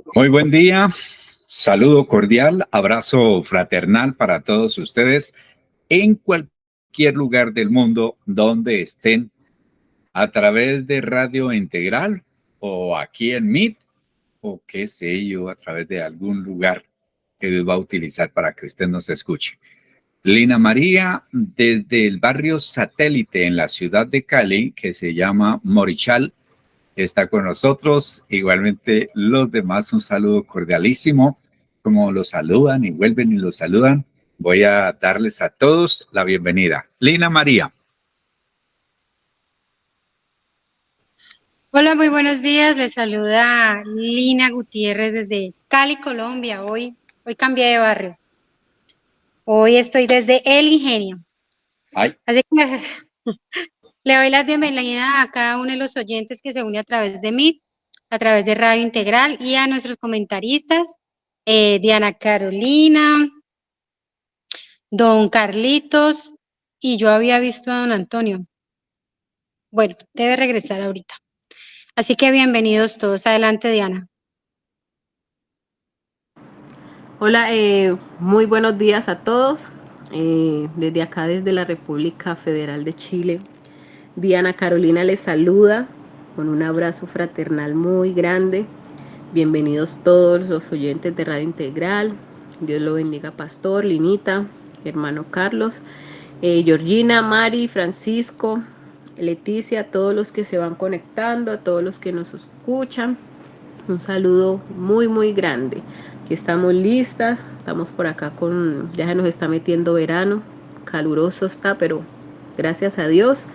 Muy buen día, saludo cordial, abrazo fraternal para todos ustedes en cualquier lugar del mundo donde estén, a través de Radio Integral o aquí en Meet o qué sé yo, a través de algún lugar que Dios va a utilizar para que usted nos escuche. Lina María, desde el barrio Satélite en la ciudad de Cali, que se llama Morichal, está con nosotros. Igualmente los demás, un saludo cordialísimo. Como los saludan y vuelven y los saludan, voy a darles a todos la bienvenida. Lina María. Hola, muy buenos días. Les saluda Lina Gutiérrez desde Cali, Colombia. Hoy cambié de barrio. Hoy estoy desde El Ingenio. Ay. Así que le doy la bienvenida a cada uno de los oyentes que se une a través de Meet, a través de Radio Integral y a nuestros comentaristas, Diana Carolina, Don Carlitos, y yo había visto a Don Antonio. Bueno, debe regresar ahorita. Así que bienvenidos todos. Adelante, Diana. Hola, muy buenos días a todos. Desde acá, desde la República Federal de Chile, Diana Carolina les saluda con un abrazo fraternal muy grande. Bienvenidos todos los oyentes de Radio Integral. Dios lo bendiga, Pastor, Linita, hermano Carlos, Georgina, Mari, Francisco, Leticia, todos los que se van conectando, a todos los que nos escuchan. Un saludo muy, muy grande. Aquí estamos listas, estamos por acá ya se nos está metiendo verano, caluroso está, pero gracias a Dios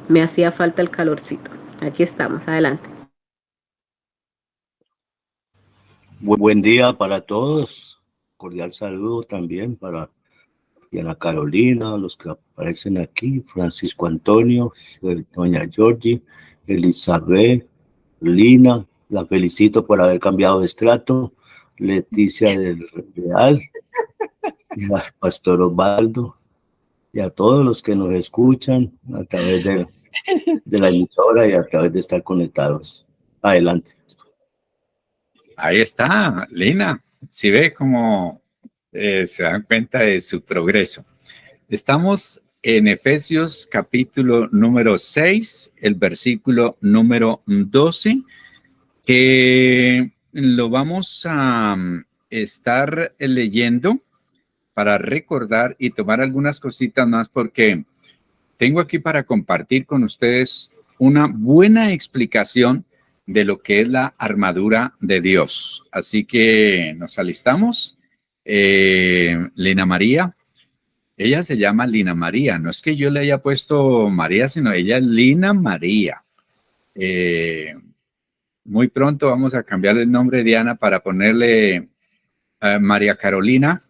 me hacía falta el calorcito. Aquí estamos, adelante. Buen día para todos, cordial saludo también para Diana Carolina, los que aparecen aquí, Francisco Antonio, doña Georgie, Elizabeth, Lina, la felicito por haber cambiado de estrato, Leticia del Real, y al Pastor Osvaldo, y a todos los que nos escuchan a través de la emisora y a través de estar conectados. Adelante. Ahí está, Lina. Si ve cómo se dan cuenta de su progreso. Estamos en Efesios capítulo número 6, el versículo número 12, que lo vamos a estar leyendo para recordar y tomar algunas cositas más, porque tengo aquí para compartir con ustedes una buena explicación de lo que es la armadura de Dios. Así que nos alistamos. Lina María, ella se llama Lina María, no es que yo le haya puesto María, sino ella es Lina María. Muy pronto vamos a cambiarle el nombre de Diana para ponerle María Carolina,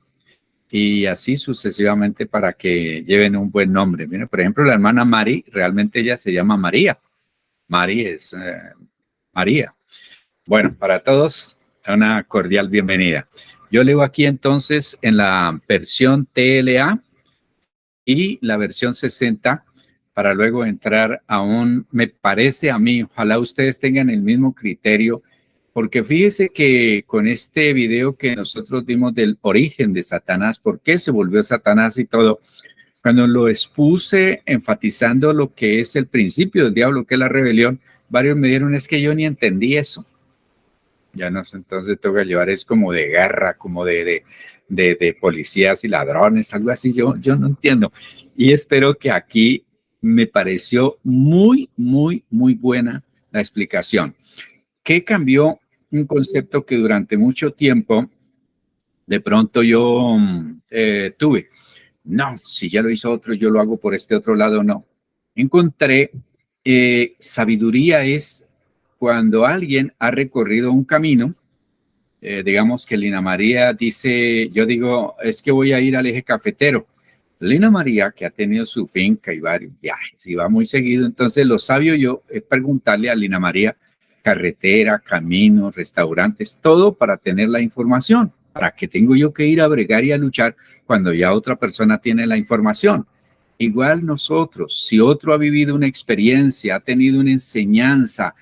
y así sucesivamente para que lleven un buen nombre. Mira, por ejemplo, la hermana Mari, realmente ella se llama María. Mari es María. Bueno, para todos, una cordial bienvenida. Yo leo aquí entonces en la versión TLA y la versión 60 para luego entrar a me parece a mí, ojalá ustedes tengan el mismo criterio, porque fíjese que con este video que nosotros dimos del origen de Satanás, por qué se volvió Satanás y todo, cuando lo expuse enfatizando lo que es el principio del diablo, que es la rebelión, varios me dijeron, es que yo ni entendí eso. Ya no sé, entonces tengo que llevar, es como de guerra, como de policías y ladrones, algo así, yo no entiendo. Y espero que aquí me pareció muy, muy, muy buena la explicación. ¿Qué cambió? Un concepto que durante mucho tiempo de pronto yo tuve. No, si ya lo hizo otro, yo lo hago por este otro lado, no. Encontré sabiduría es cuando alguien ha recorrido un camino, digamos que Lina María dice, yo digo, es que voy a ir al eje cafetero. Lina María, que ha tenido su finca y varios viajes y va muy seguido, entonces lo sabio yo es preguntarle a Lina María, carretera, caminos, restaurantes, todo para tener la información. ¿Para qué tengo yo que ir a bregar y a luchar cuando ya otra persona tiene la información? Igual nosotros, si otro ha vivido una experiencia, ha tenido una enseñanza,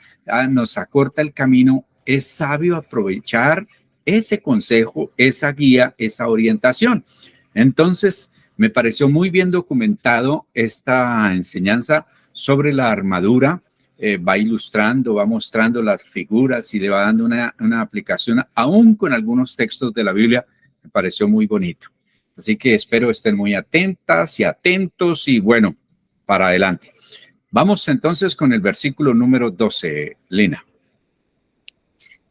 nos acorta el camino, es sabio aprovechar ese consejo, esa guía, esa orientación. Entonces, me pareció muy bien documentado esta enseñanza sobre la armadura. Va ilustrando, va mostrando las figuras y le va dando una aplicación, aún con algunos textos de la Biblia. Me pareció muy bonito. Así que espero estén muy atentas y atentos y bueno, para adelante. Vamos entonces con el versículo número 12, Lina.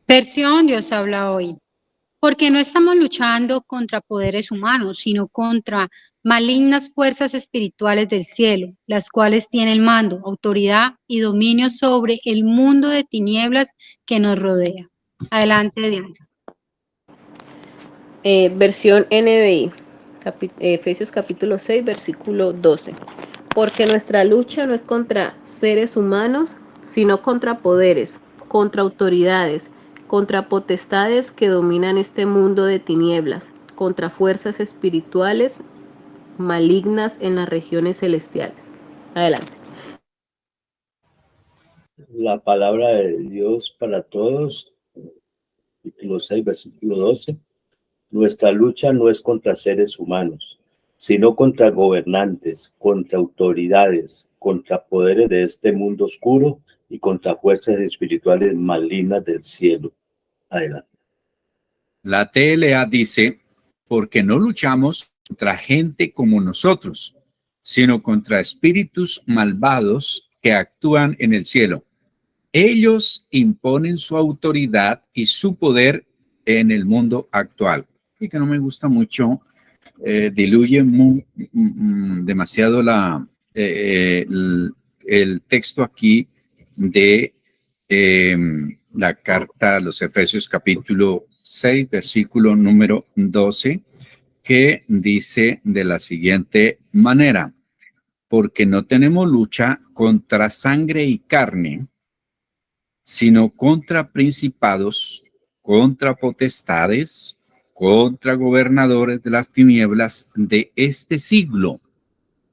Versión Dios habla hoy. Porque no estamos luchando contra poderes humanos, sino contra malignas fuerzas espirituales del cielo, las cuales tienen mando, autoridad y dominio sobre el mundo de tinieblas que nos rodea. Adelante, Diana. Versión NBI, Efesios capítulo 6, versículo 12. Porque nuestra lucha no es contra seres humanos, sino contra poderes, contra autoridades, contra potestades que dominan este mundo de tinieblas, contra fuerzas espirituales malignas en las regiones celestiales. Adelante. La palabra de Dios para todos, capítulo 6, versículo 12. Nuestra lucha no es contra seres humanos, sino contra gobernantes, contra autoridades, contra poderes de este mundo oscuro y contra fuerzas espirituales malignas del cielo. Adelante. La TLA dice, porque no luchamos contra gente como nosotros, sino contra espíritus malvados que actúan en el cielo. Ellos imponen su autoridad y su poder en el mundo actual. Y que no me gusta mucho, diluye demasiado el texto aquí de la carta a los Efesios capítulo 6, versículo número 12, que dice de la siguiente manera: porque no tenemos lucha contra sangre y carne, sino contra principados, contra potestades, contra gobernadores de las tinieblas de este siglo,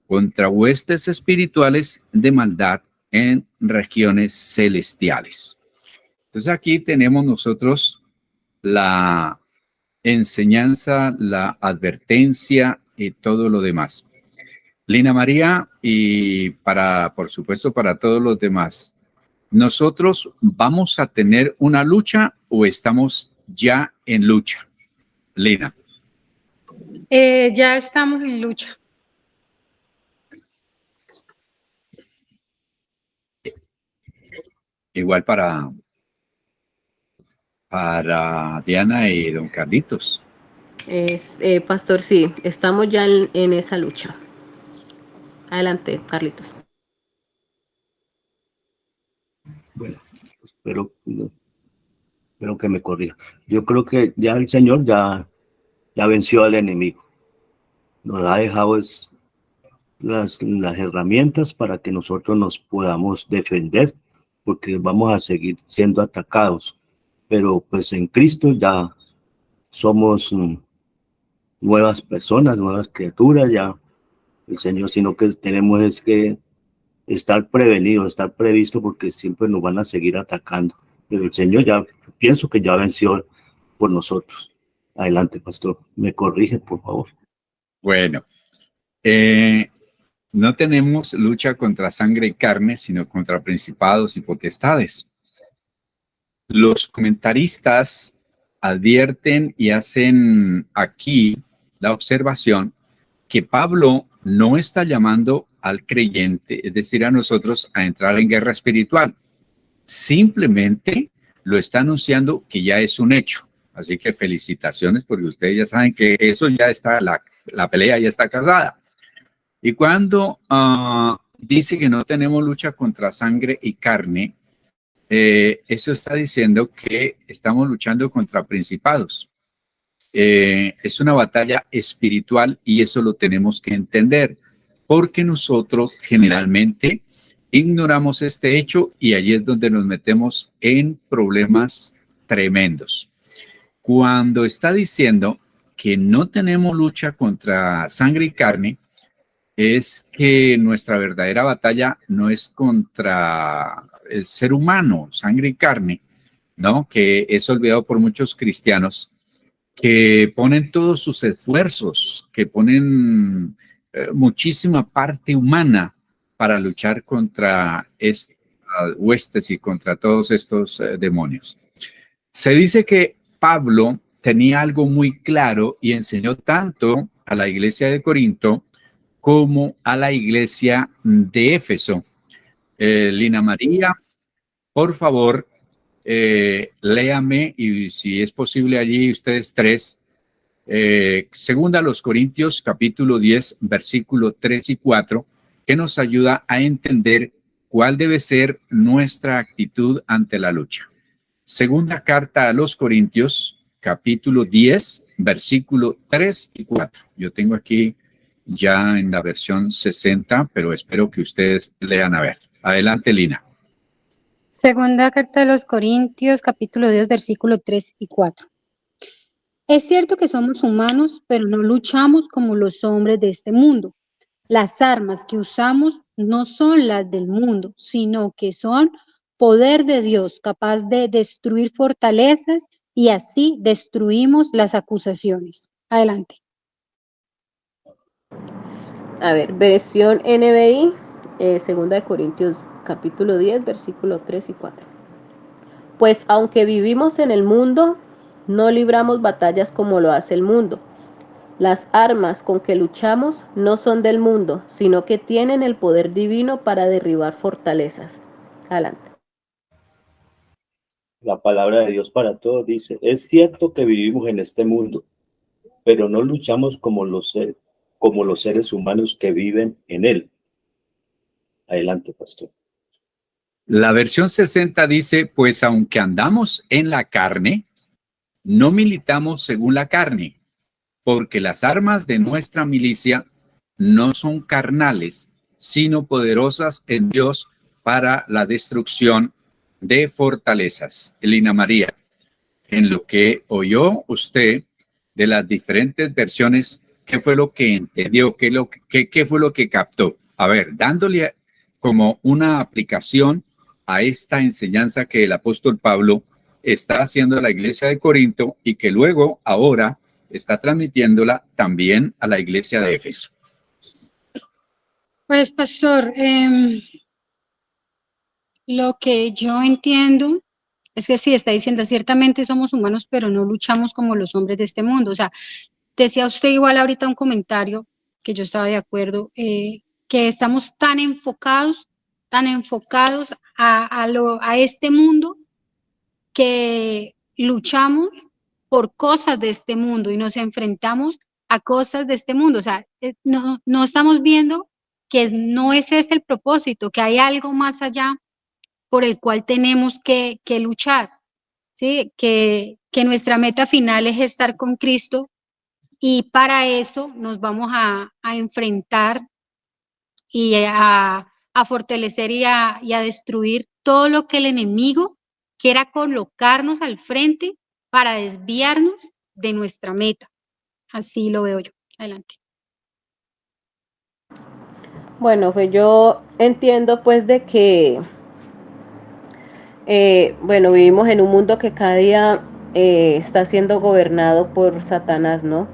contra huestes espirituales de maldad en regiones celestiales. Entonces aquí tenemos nosotros la enseñanza, la advertencia y todo lo demás. Lina María, y por supuesto, para todos los demás, ¿nosotros vamos a tener una lucha o estamos ya en lucha? Lina. Ya estamos en lucha. Igual para Diana y don Carlitos. Pastor, sí, estamos ya en esa lucha. Adelante, Carlitos. Bueno, espero que me corrija. Yo creo que ya el Señor ya venció al enemigo. Nos ha dejado las herramientas para que nosotros nos podamos defender, porque vamos a seguir siendo atacados. Pero pues en Cristo ya somos nuevas personas, nuevas criaturas, ya el Señor, sino que tenemos es que estar prevenidos, estar previsto, porque siempre nos van a seguir atacando. Pero el Señor ya, pienso que ya venció por nosotros. Adelante, pastor, me corrige, por favor. Bueno, no tenemos lucha contra sangre y carne, sino contra principados y potestades. Los comentaristas advierten y hacen aquí la observación que Pablo no está llamando al creyente, es decir, a nosotros, a entrar en guerra espiritual. Simplemente lo está anunciando que ya es un hecho. Así que felicitaciones, porque ustedes ya saben que eso ya está, la pelea ya está casada. Y cuando dice que no tenemos lucha contra sangre y carne, eso está diciendo que estamos luchando contra principados. Es una batalla espiritual y eso lo tenemos que entender, porque nosotros generalmente ignoramos este hecho y allí es donde nos metemos en problemas tremendos. Cuando está diciendo que no tenemos lucha contra sangre y carne, es que nuestra verdadera batalla no es contra el ser humano, sangre y carne, ¿no? Que es olvidado por muchos cristianos que ponen todos sus esfuerzos, que ponen muchísima parte humana para luchar contra estas huestes y contra todos estos demonios. Se dice que Pablo tenía algo muy claro y enseñó tanto a la iglesia de Corinto como a la iglesia de Éfeso. Lina María, por favor, léame, y si es posible allí ustedes tres, segunda a los Corintios capítulo 10 versículo 3 y 4, que nos ayuda a entender cuál debe ser nuestra actitud ante la lucha. Segunda carta a los Corintios capítulo 10 versículo 3 y 4. Yo tengo aquí ya en la versión 60, pero espero que ustedes lean a ver. Adelante, Lina. Segunda carta de los Corintios, capítulo 10, versículo 3 y 4. Es cierto que somos humanos, pero no luchamos como los hombres de este mundo. Las armas que usamos no son las del mundo, sino que son poder de Dios, capaz de destruir fortalezas, y así destruimos las acusaciones. Adelante. A ver, versión NBI, segunda de Corintios capítulo 10, versículo 3 y 4. Pues aunque vivimos en el mundo, no libramos batallas como lo hace el mundo. Las armas con que luchamos no son del mundo, sino que tienen el poder divino para derribar fortalezas. Adelante. La palabra de Dios para todos dice, es cierto que vivimos en este mundo, pero no luchamos como los seres humanos que viven en él. Adelante, pastor. La versión 60 dice, pues aunque andamos en la carne, no militamos según la carne, porque las armas de nuestra milicia no son carnales, sino poderosas en Dios para la destrucción de fortalezas. Elina María, en lo que oyó usted de las diferentes versiones, ¿qué fue lo que entendió? ¿Qué fue lo que captó? A ver, dándole como una aplicación a esta enseñanza que el apóstol Pablo está haciendo a la iglesia de Corinto y que luego, ahora, está transmitiéndola también a la iglesia de Éfeso. Pues, pastor, lo que yo entiendo es que sí, está diciendo, ciertamente somos humanos, pero no luchamos como los hombres de este mundo. O sea, decía usted igual ahorita un comentario que yo estaba de acuerdo, que estamos tan enfocados a este mundo, que luchamos por cosas de este mundo y nos enfrentamos a cosas de este mundo. O sea, no estamos viendo que no es ese el propósito, que hay algo más allá por el cual tenemos que luchar, ¿sí? Que nuestra meta final es estar con Cristo, y para eso nos vamos a enfrentar y a fortalecer y a destruir todo lo que el enemigo quiera colocarnos al frente para desviarnos de nuestra meta. Así lo veo yo. Adelante. Bueno, pues yo entiendo pues de que, bueno, vivimos en un mundo que cada día está siendo gobernado por Satanás, ¿no?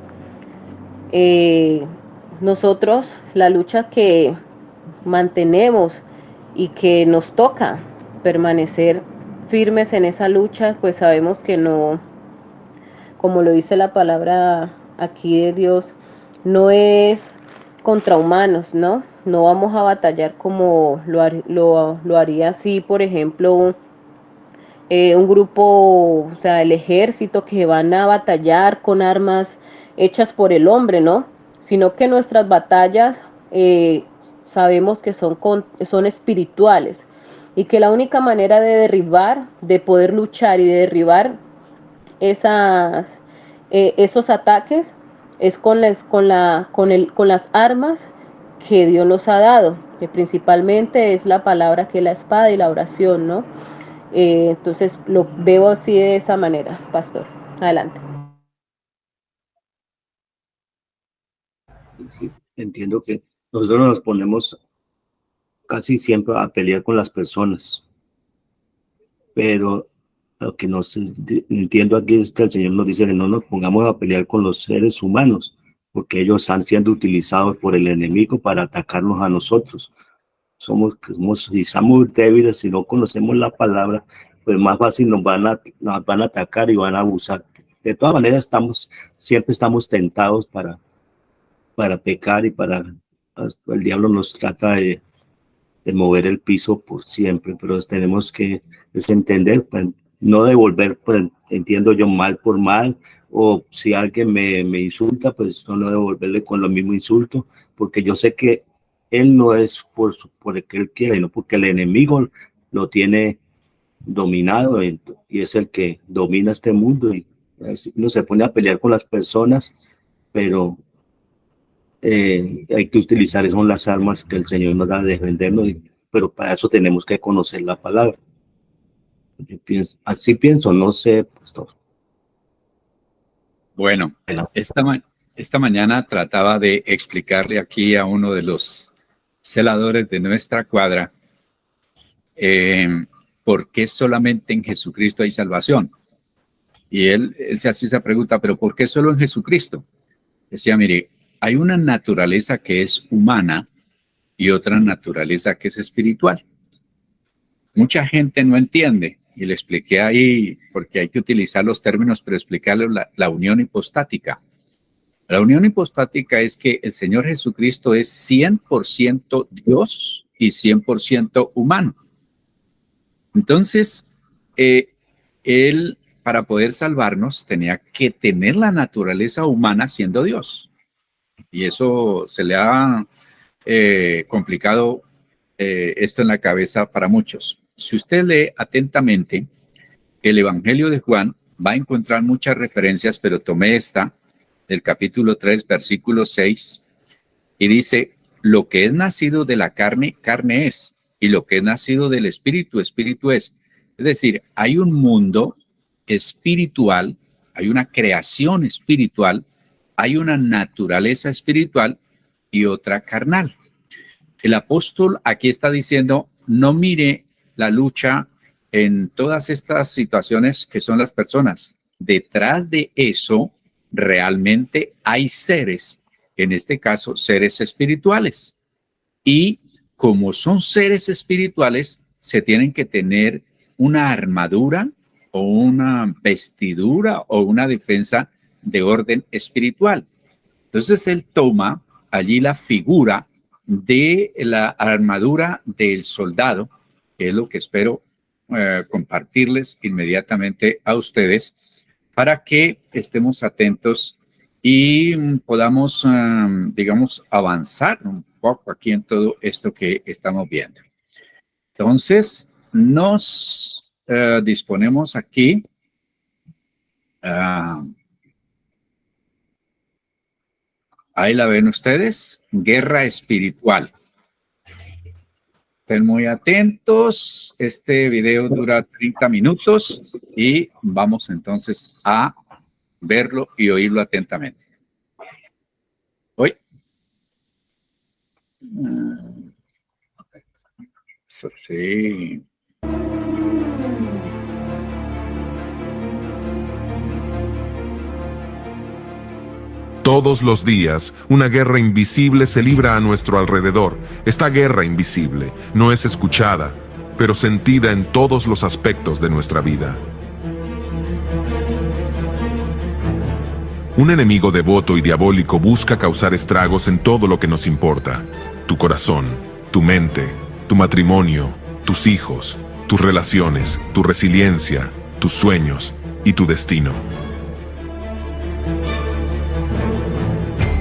Nosotros, la lucha que mantenemos y que nos toca permanecer firmes en esa lucha, pues sabemos que no, como lo dice la palabra aquí de Dios, no es contra humanos, ¿no? No vamos a batallar como lo haría así, por ejemplo, un grupo, o sea, el ejército, que van a batallar con armas hechas por el hombre, ¿no? Sino que nuestras batallas sabemos que son espirituales, y que la única manera de derribar, de poder luchar y de derribar esos ataques es con las armas que Dios nos ha dado, que principalmente es la palabra, que es la espada y la oración, ¿no? Entonces lo veo así, de esa manera, pastor. Adelante. Sí, entiendo que nosotros nos ponemos casi siempre a pelear con las personas, pero Lo que entiendo aquí es que el Señor nos dice que no nos pongamos a pelear con los seres humanos, porque ellos están siendo utilizados por el enemigo para atacarnos a nosotros. Somos débiles, si no conocemos la palabra, pues más fácil nos van a atacar y van a abusar. De todas maneras, siempre estamos tentados para pecar y el diablo nos trata de mover el piso por siempre, pero tenemos que entender, pues, no devolver, entiendo yo, mal por mal, o si alguien me insulta, pues no devolverle con lo mismo insulto, porque yo sé que él no es por el que él quiere, sino porque el enemigo lo tiene dominado y es el que domina este mundo, y uno se pone a pelear con las personas, pero hay que utilizar, son las armas que el Señor nos da de defendernos, pero para eso tenemos que conocer la palabra. Así pienso, no sé, pastor. Bueno, esta mañana trataba de explicarle aquí a uno de los celadores de nuestra cuadra por qué solamente en Jesucristo hay salvación. Y él se hacía esa pregunta, ¿pero por qué solo en Jesucristo? Decía, mire, hay una naturaleza que es humana y otra naturaleza que es espiritual. Mucha gente no entiende, y le expliqué ahí, porque hay que utilizar los términos, pero explicarle la unión hipostática. La unión hipostática es que el Señor Jesucristo es 100% Dios y 100% humano. Entonces, Él, para poder salvarnos, tenía que tener la naturaleza humana siendo Dios. Y eso se le ha complicado esto en la cabeza para muchos. Si usted lee atentamente el Evangelio de Juan, va a encontrar muchas referencias, pero tomé esta, del capítulo 3, versículo 6, y dice, lo que es nacido de la carne, carne es, y lo que es nacido del espíritu, espíritu es. Es decir, hay un mundo espiritual, hay una creación espiritual, hay una naturaleza espiritual y otra carnal. El apóstol aquí está diciendo, no mire la lucha en todas estas situaciones que son las personas. Detrás de eso realmente hay seres, en este caso seres espirituales. Y como son seres espirituales, se tienen que tener una armadura o una vestidura o una defensa de orden espiritual. Entonces él toma allí la figura de la armadura del soldado, que es lo que espero compartirles inmediatamente a ustedes para que estemos atentos y podamos, digamos, avanzar un poco aquí en todo esto que estamos viendo. Entonces, nos disponemos aquí ahí la ven ustedes, guerra espiritual. Estén muy atentos, este video dura 30 minutos y vamos entonces a verlo y oírlo atentamente. Hoy. Eso sí. Todos los días, una guerra invisible se libra a nuestro alrededor. Esta guerra invisible no es escuchada, pero sentida en todos los aspectos de nuestra vida. Un enemigo devoto y diabólico busca causar estragos en todo lo que nos importa. Tu corazón, tu mente, tu matrimonio, tus hijos, tus relaciones, tu resiliencia, tus sueños y tu destino.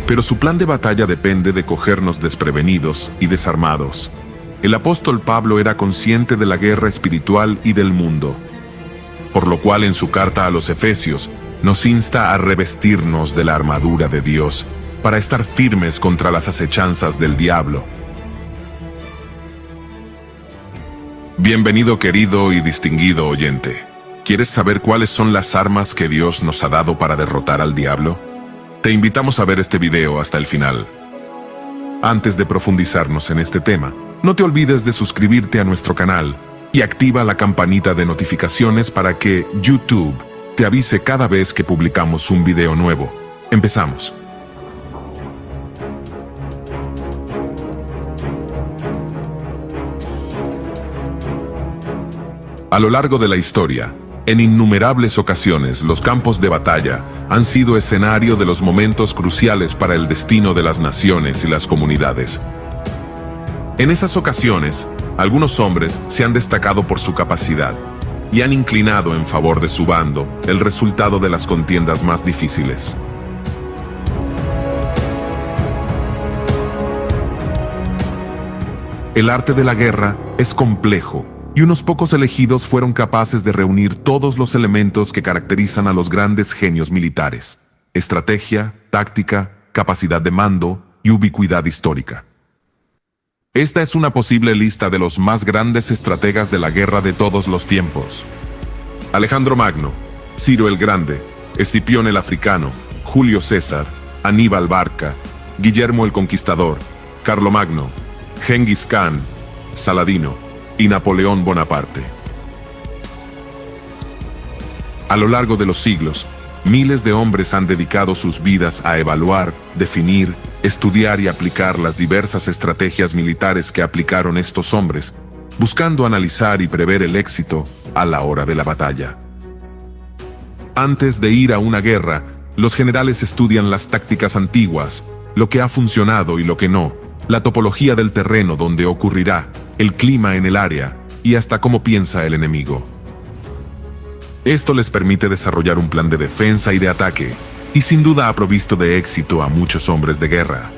Pero su plan de batalla depende de cogernos desprevenidos y desarmados. El apóstol Pablo era consciente de la guerra espiritual y del mundo, por lo cual en su carta a los Efesios nos insta a revestirnos de la armadura de Dios para estar firmes contra las acechanzas del diablo. Bienvenido, querido y distinguido oyente. ¿Quieres saber cuáles son las armas que Dios nos ha dado para derrotar al diablo? Te invitamos a ver este video hasta el final. Antes de profundizarnos en este tema, no te olvides de suscribirte a nuestro canal y activa la campanita de notificaciones para que YouTube te avise cada vez que publicamos un video nuevo. Empezamos. A lo largo de la historia, en innumerables ocasiones, los campos de batalla han sido escenario de los momentos cruciales para el destino de las naciones y las comunidades. En esas ocasiones, algunos hombres se han destacado por su capacidad y han inclinado en favor de su bando el resultado de las contiendas más difíciles. El arte de la guerra es complejo, y unos pocos elegidos fueron capaces de reunir todos los elementos que caracterizan a los grandes genios militares: estrategia, táctica, capacidad de mando y ubicuidad histórica. Esta es una posible lista de los más grandes estrategas de la guerra de todos los tiempos. Alejandro Magno, Ciro el Grande, Escipión el Africano, Julio César, Aníbal Barca, Guillermo el Conquistador, Carlomagno, Gengis Khan, Saladino y Napoleón Bonaparte. A lo largo de los siglos, miles de hombres han dedicado sus vidas a evaluar, definir, estudiar y aplicar las diversas estrategias militares que aplicaron estos hombres, buscando analizar y prever el éxito a la hora de la batalla. Antes de ir a una guerra, los generales estudian las tácticas antiguas, lo que ha funcionado y lo que no, la topología del terreno donde ocurrirá, el clima en el área y hasta cómo piensa el enemigo. Esto les permite desarrollar un plan de defensa y de ataque, y sin duda ha provisto de éxito a muchos hombres de guerra.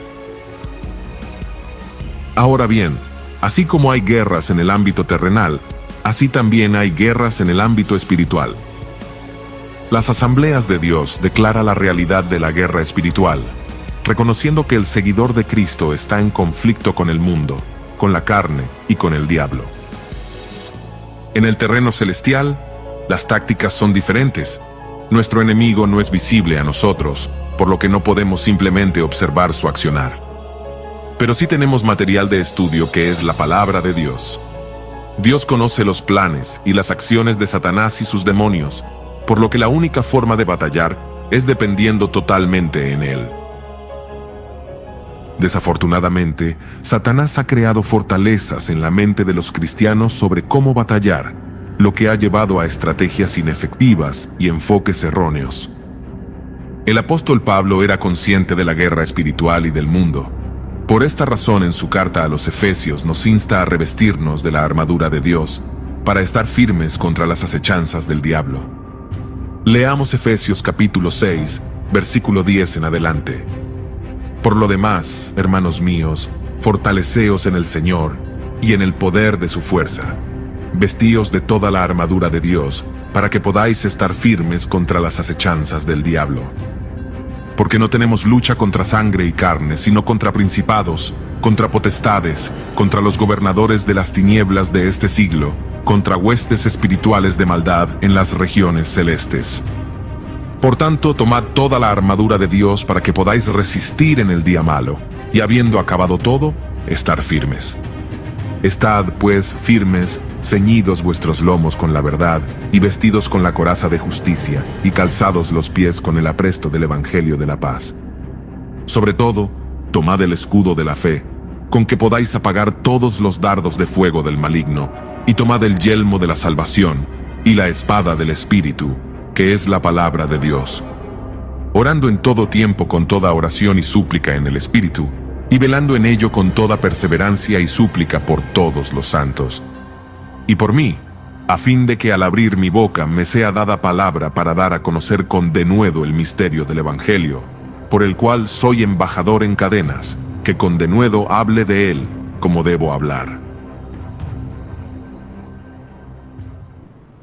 Ahora bien, así como hay guerras en el ámbito terrenal, así también hay guerras en el ámbito espiritual. Las asambleas de Dios declaran la realidad de la guerra espiritual, reconociendo que el seguidor de Cristo está en conflicto con el mundo, con la carne y con el diablo. En el terreno celestial, las tácticas son diferentes. Nuestro enemigo no es visible a nosotros, por lo que no podemos simplemente observar su accionar. Pero sí tenemos material de estudio que es la palabra de Dios. Dios conoce los planes y las acciones de Satanás y sus demonios, por lo que la única forma de batallar es dependiendo totalmente en Él. Desafortunadamente, Satanás ha creado fortalezas en la mente de los cristianos sobre cómo batallar, lo que ha llevado a estrategias inefectivas y enfoques erróneos. El apóstol Pablo era consciente de la guerra espiritual y del mundo. Por esta razón, en su carta a los Efesios nos insta a revestirnos de la armadura de Dios para estar firmes contra las acechanzas del diablo. Leamos Efesios capítulo 6, versículo 10 en adelante. Por lo demás, hermanos míos, fortaleceos en el Señor y en el poder de su fuerza. Vestíos de toda la armadura de Dios, para que podáis estar firmes contra las acechanzas del diablo. Porque no tenemos lucha contra sangre y carne, sino contra principados, contra potestades, contra los gobernadores de las tinieblas de este siglo, contra huestes espirituales de maldad en las regiones celestes. Por tanto, tomad toda la armadura de Dios para que podáis resistir en el día malo, y habiendo acabado todo, estar firmes. Estad, pues, firmes, ceñidos vuestros lomos con la verdad, y vestidos con la coraza de justicia, y calzados los pies con el apresto del Evangelio de la paz. Sobre todo, tomad el escudo de la fe, con que podáis apagar todos los dardos de fuego del maligno, y tomad el yelmo de la salvación, y la espada del Espíritu, que es la palabra de Dios. Orando en todo tiempo con toda oración y súplica en el Espíritu, y velando en ello con toda perseverancia y súplica por todos los santos. Y por mí, a fin de que al abrir mi boca me sea dada palabra para dar a conocer con denuedo el misterio del Evangelio, por el cual soy embajador en cadenas, que con denuedo hable de él como debo hablar.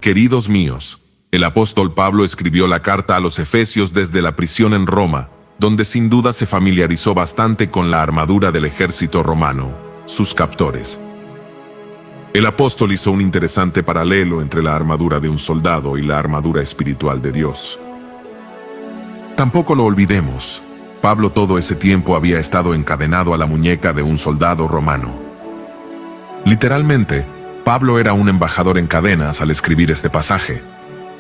Queridos míos, el apóstol Pablo escribió la carta a los Efesios desde la prisión en Roma, donde sin duda se familiarizó bastante con la armadura del ejército romano, sus captores. El apóstol hizo un interesante paralelo entre la armadura de un soldado y la armadura espiritual de Dios. Tampoco lo olvidemos, Pablo todo ese tiempo había estado encadenado a la muñeca de un soldado romano. Literalmente, Pablo era un embajador en cadenas al escribir este pasaje.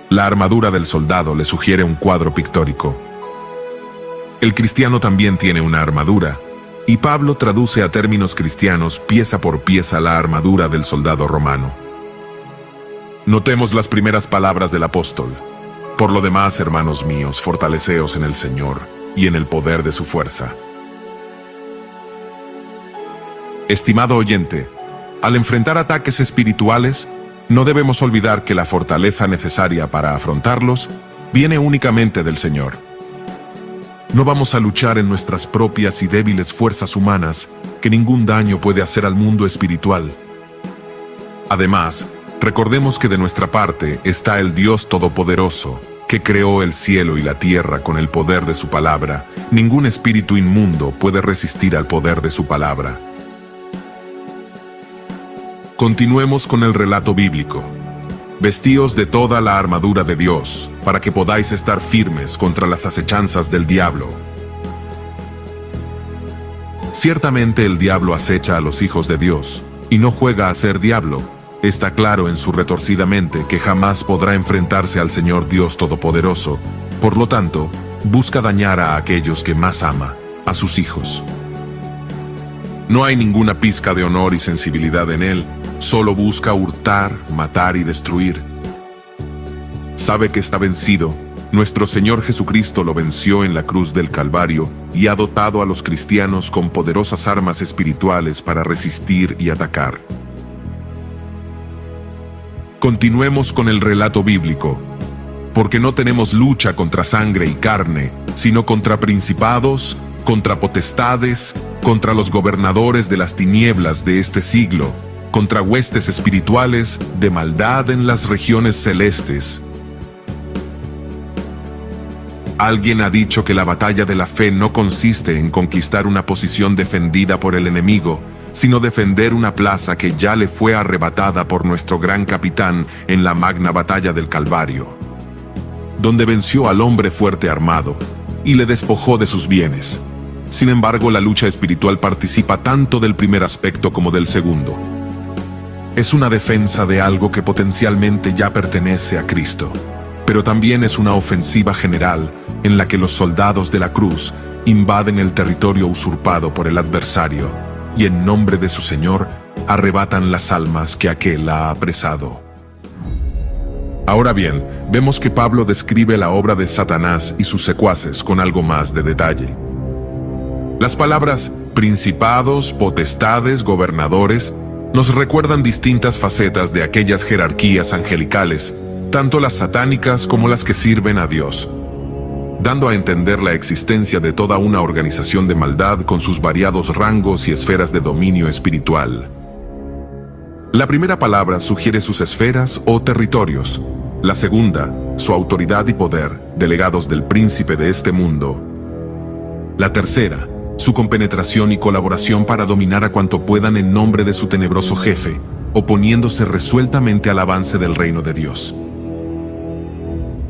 La armadura del soldado le sugiere un cuadro pictórico. El cristiano también tiene una armadura, y Pablo traduce a términos cristianos pieza por pieza la armadura del soldado romano. Notemos las primeras palabras del apóstol. Por lo demás, hermanos míos, fortaleceos en el Señor y en el poder de su fuerza. Estimado oyente, al enfrentar ataques espirituales, no debemos olvidar que la fortaleza necesaria para afrontarlos viene únicamente del Señor. No vamos a luchar en nuestras propias y débiles fuerzas humanas, que ningún daño puede hacer al mundo espiritual. Además, recordemos que de nuestra parte está el Dios Todopoderoso, que creó el cielo y la tierra con el poder de su palabra. Ningún espíritu inmundo puede resistir al poder de su palabra. Continuemos con el relato bíblico. Vestíos de toda la armadura de Dios, para que podáis estar firmes contra las acechanzas del diablo. Ciertamente el diablo acecha a los hijos de Dios, y no juega a ser diablo. Está claro en su retorcida mente que jamás podrá enfrentarse al Señor Dios Todopoderoso. Por lo tanto, busca dañar a aquellos que más ama, a sus hijos. No hay ninguna pizca de honor y sensibilidad en él, solo busca hurtar, matar y destruir. Sabe que está vencido. Nuestro Señor Jesucristo lo venció en la cruz del Calvario y ha dotado a los cristianos con poderosas armas espirituales para resistir y atacar. Continuemos con el relato bíblico, porque no tenemos lucha contra sangre y carne, sino contra principados, contra potestades, contra los gobernadores de las tinieblas de este siglo, contra huestes espirituales de maldad en las regiones celestes. Alguien ha dicho que la batalla de la fe no consiste en conquistar una posición defendida por el enemigo, sino defender una plaza que ya le fue arrebatada por nuestro gran capitán en la magna batalla del Calvario, donde venció al hombre fuerte armado y le despojó de sus bienes. Sin embargo, la lucha espiritual participa tanto del primer aspecto como del segundo. Es una defensa de algo que potencialmente ya pertenece a Cristo, pero también es una ofensiva general en la que los soldados de la cruz invaden el territorio usurpado por el adversario y en nombre de su Señor arrebatan las almas que aquél ha apresado. Ahora bien, vemos que Pablo describe la obra de Satanás y sus secuaces con algo más de detalle. Las palabras principados, potestades, gobernadores nos recuerdan distintas facetas de aquellas jerarquías angelicales, tanto las satánicas como las que sirven a Dios, dando a entender la existencia de toda una organización de maldad con sus variados rangos y esferas de dominio espiritual. La primera palabra sugiere sus esferas o territorios, la segunda, su autoridad y poder, delegados del príncipe de este mundo. La tercera, su compenetración y colaboración para dominar a cuanto puedan en nombre de su tenebroso jefe, oponiéndose resueltamente al avance del reino de Dios.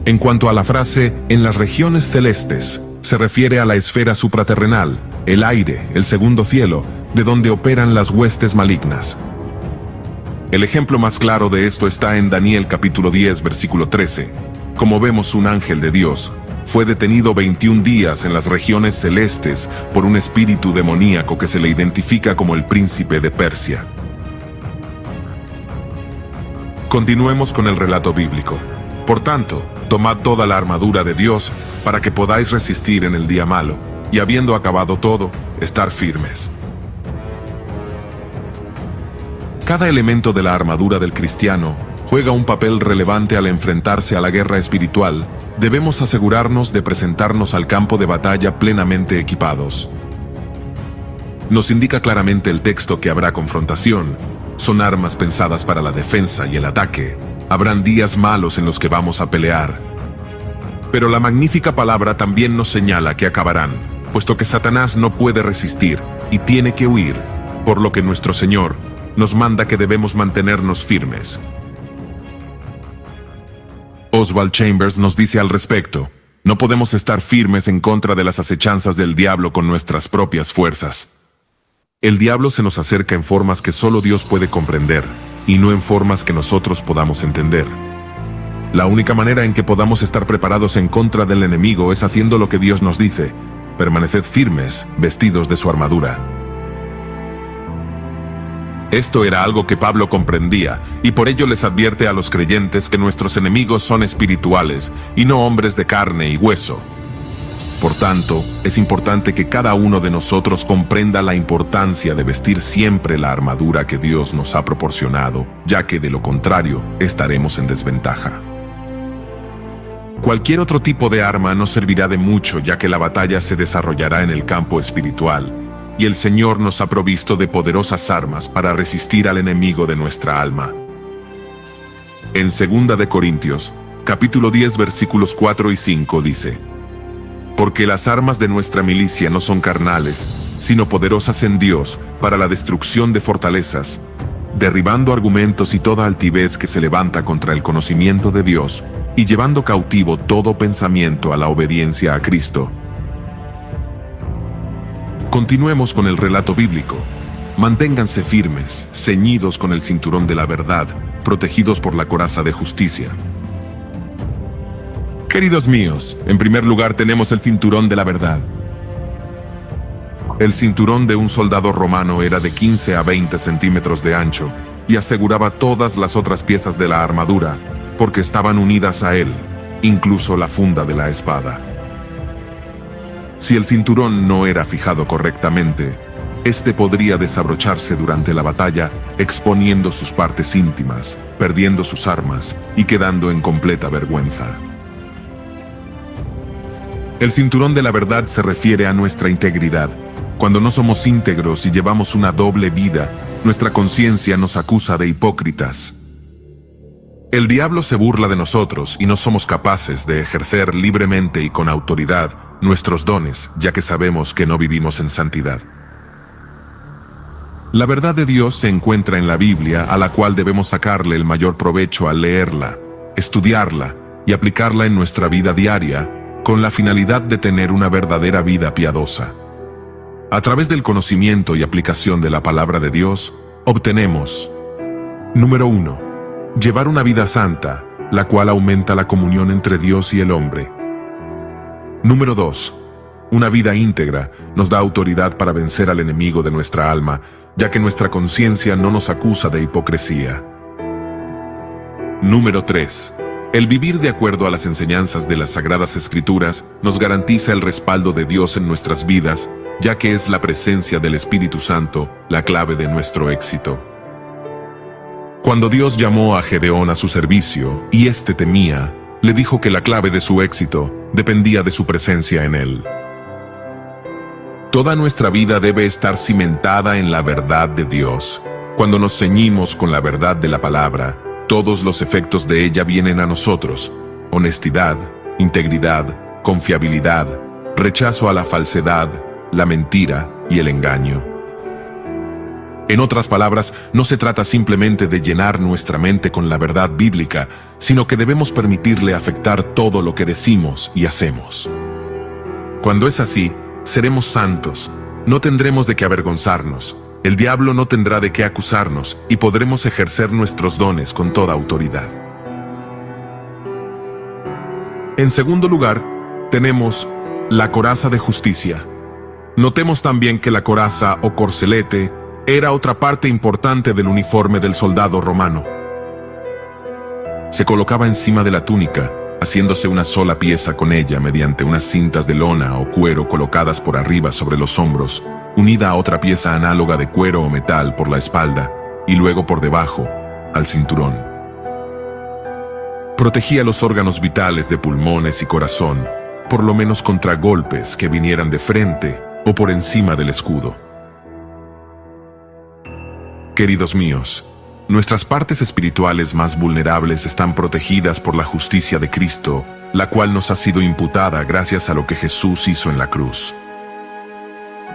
En cuanto a la frase «en las regiones celestes», se refiere a la esfera supraterrenal, el aire, el segundo cielo, de donde operan las huestes malignas. El ejemplo más claro de esto está en Daniel capítulo 10, versículo 13. Como vemos, un ángel de Dios fue detenido 21 días en las regiones celestes por un espíritu demoníaco que se le identifica como el príncipe de Persia. Continuemos con el relato bíblico. Por tanto, tomad toda la armadura de Dios para que podáis resistir en el día malo, y habiendo acabado todo, estar firmes. Cada elemento de la armadura del cristiano juega un papel relevante al enfrentarse a la guerra espiritual. Debemos asegurarnos de presentarnos al campo de batalla plenamente equipados. Nos indica claramente el texto que habrá confrontación. Son armas pensadas para la defensa y el ataque. Habrán días malos en los que vamos a pelear. Pero la magnífica palabra también nos señala que acabarán, puesto que Satanás no puede resistir y tiene que huir, por lo que nuestro Señor nos manda que debemos mantenernos firmes. Oswald Chambers nos dice al respecto: no podemos estar firmes en contra de las acechanzas del diablo con nuestras propias fuerzas. El diablo se nos acerca en formas que solo Dios puede comprender, y no en formas que nosotros podamos entender. La única manera en que podamos estar preparados en contra del enemigo es haciendo lo que Dios nos dice: permaneced firmes, vestidos de su armadura. Esto era algo que Pablo comprendía, y por ello les advierte a los creyentes que nuestros enemigos son espirituales y no hombres de carne y hueso. Por tanto, es importante que cada uno de nosotros comprenda la importancia de vestir siempre la armadura que Dios nos ha proporcionado, ya que de lo contrario estaremos en desventaja. Cualquier otro tipo de arma no servirá de mucho, ya que la batalla se desarrollará en el campo espiritual, y el Señor nos ha provisto de poderosas armas para resistir al enemigo de nuestra alma. En 2 de Corintios, capítulo 10, versículos 4 y 5 dice: porque las armas de nuestra milicia no son carnales, sino poderosas en Dios para la destrucción de fortalezas, derribando argumentos y toda altivez que se levanta contra el conocimiento de Dios, y llevando cautivo todo pensamiento a la obediencia a Cristo. Continuemos con el relato bíblico. Manténganse firmes, ceñidos con el cinturón de la verdad, protegidos por la coraza de justicia. Queridos míos, en primer lugar tenemos el cinturón de la verdad. El cinturón de un soldado romano era de 15 a 20 centímetros de ancho y aseguraba todas las otras piezas de la armadura, porque estaban unidas a él, incluso la funda de la espada. Si el cinturón no era fijado correctamente, este podría desabrocharse durante la batalla, exponiendo sus partes íntimas, perdiendo sus armas y quedando en completa vergüenza. El cinturón de la verdad se refiere a nuestra integridad. Cuando no somos íntegros y llevamos una doble vida, nuestra conciencia nos acusa de hipócritas. El diablo se burla de nosotros y no somos capaces de ejercer libremente y con autoridad nuestros dones, ya que sabemos que no vivimos en santidad. La verdad de Dios se encuentra en la Biblia, a la cual debemos sacarle el mayor provecho al leerla, estudiarla y aplicarla en nuestra vida diaria, con la finalidad de tener una verdadera vida piadosa. A través del conocimiento y aplicación de la palabra de Dios, obtenemos: número 1. Llevar una vida santa, la cual aumenta la comunión entre Dios y el hombre. Número 2. Una vida íntegra nos da autoridad para vencer al enemigo de nuestra alma, ya que nuestra conciencia no nos acusa de hipocresía. Número 3. El vivir de acuerdo a las enseñanzas de las Sagradas Escrituras nos garantiza el respaldo de Dios en nuestras vidas, ya que es la presencia del Espíritu Santo la clave de nuestro éxito. Cuando Dios llamó a Gedeón a su servicio y éste temía, le dijo que la clave de su éxito dependía de su presencia en él. Toda nuestra vida debe estar cimentada en la verdad de Dios. Cuando nos ceñimos con la verdad de la palabra, todos los efectos de ella vienen a nosotros: honestidad, integridad, confiabilidad, rechazo a la falsedad, la mentira y el engaño. En otras palabras, no se trata simplemente de llenar nuestra mente con la verdad bíblica, sino que debemos permitirle afectar todo lo que decimos y hacemos. Cuando es así, seremos santos, no tendremos de qué avergonzarnos. El diablo no tendrá de qué acusarnos y podremos ejercer nuestros dones con toda autoridad. En segundo lugar, tenemos la coraza de justicia. Notemos también que la coraza o corcelete era otra parte importante del uniforme del soldado romano. Se colocaba encima de la túnica, haciéndose una sola pieza con ella mediante unas cintas de lona o cuero colocadas por arriba sobre los hombros, unida a otra pieza análoga de cuero o metal por la espalda y luego por debajo, al cinturón. Protegía los órganos vitales de pulmones y corazón, por lo menos contra golpes que vinieran de frente o por encima del escudo. Queridos míos, nuestras partes espirituales más vulnerables están protegidas por la justicia de Cristo, la cual nos ha sido imputada gracias a lo que Jesús hizo en la cruz.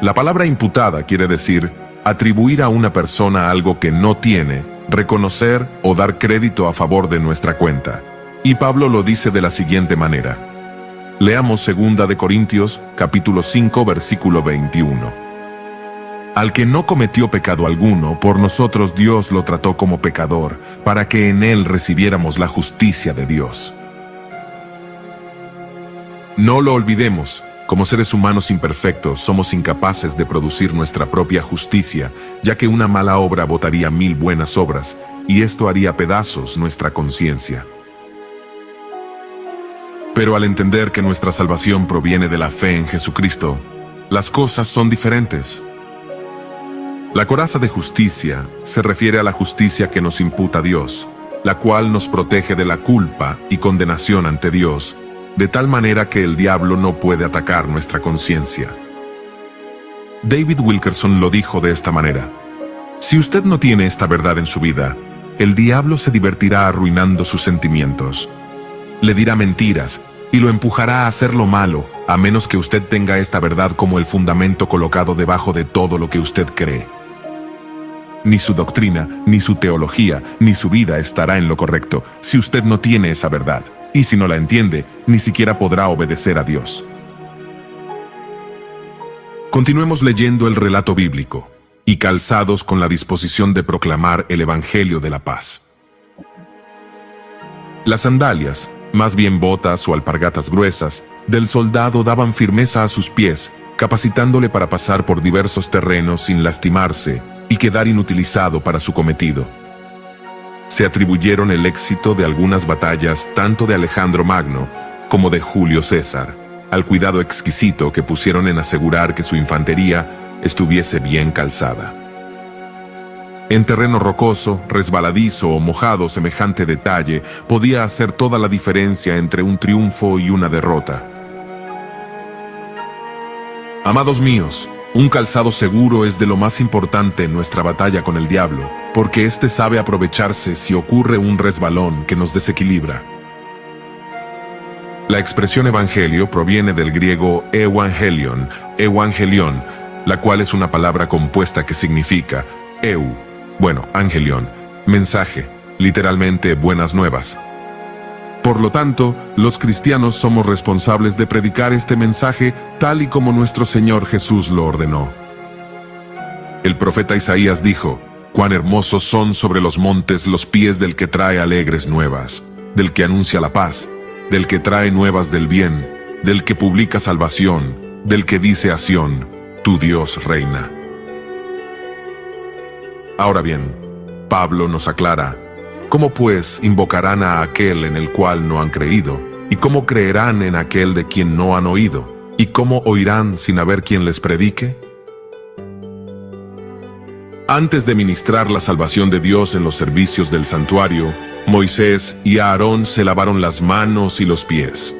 La palabra imputada quiere decir atribuir a una persona algo que no tiene, reconocer o dar crédito a favor de nuestra cuenta. Y Pablo lo dice de la siguiente manera. Leamos 2 de Corintios, capítulo 5, versículo 21. Al que no cometió pecado alguno, por nosotros Dios lo trató como pecador, para que en él recibiéramos la justicia de Dios. No lo olvidemos, como seres humanos imperfectos somos incapaces de producir nuestra propia justicia, ya que una mala obra botaría 1000 buenas obras, y esto haría pedazos nuestra conciencia. Pero al entender que nuestra salvación proviene de la fe en Jesucristo, las cosas son diferentes. La coraza de justicia se refiere a la justicia que nos imputa Dios, la cual nos protege de la culpa y condenación ante Dios, de tal manera que el diablo no puede atacar nuestra conciencia. David Wilkerson lo dijo de esta manera: si usted no tiene esta verdad en su vida, el diablo se divertirá arruinando sus sentimientos. Le dirá mentiras y lo empujará a hacer lo malo, a menos que usted tenga esta verdad como el fundamento colocado debajo de todo lo que usted cree. Ni su doctrina, ni su teología, ni su vida estará en lo correcto si usted no tiene esa verdad, y si no la entiende, ni siquiera podrá obedecer a Dios. Continuemos leyendo el relato bíblico, y calzados con la disposición de proclamar el Evangelio de la paz. Las sandalias, más bien botas o alpargatas gruesas, del soldado daban firmeza a sus pies, capacitándole para pasar por diversos terrenos sin lastimarse y quedar inutilizado para su cometido. Se atribuyeron el éxito de algunas batallas tanto de Alejandro Magno como de Julio César, al cuidado exquisito que pusieron en asegurar que su infantería estuviese bien calzada. En terreno rocoso, resbaladizo o mojado, semejante detalle podía hacer toda la diferencia entre un triunfo y una derrota. Amados míos, un calzado seguro es de lo más importante en nuestra batalla con el diablo, porque éste sabe aprovecharse si ocurre un resbalón que nos desequilibra. La expresión evangelio proviene del griego evangelion, la cual es una palabra compuesta que significa angelion, mensaje, literalmente buenas nuevas. Por lo tanto, los cristianos somos responsables de predicar este mensaje tal y como nuestro Señor Jesús lo ordenó. El profeta Isaías dijo: «Cuán hermosos son sobre los montes los pies del que trae alegres nuevas, del que anuncia la paz, del que trae nuevas del bien, del que publica salvación, del que dice a Sión: tu Dios reina». Ahora bien, Pablo nos aclara: ¿cómo pues invocarán a aquel en el cual no han creído? ¿Y cómo creerán en aquel de quien no han oído? ¿Y cómo oirán sin haber quien les predique? Antes de ministrar la salvación de Dios en los servicios del santuario, Moisés y Aarón se lavaron las manos y los pies.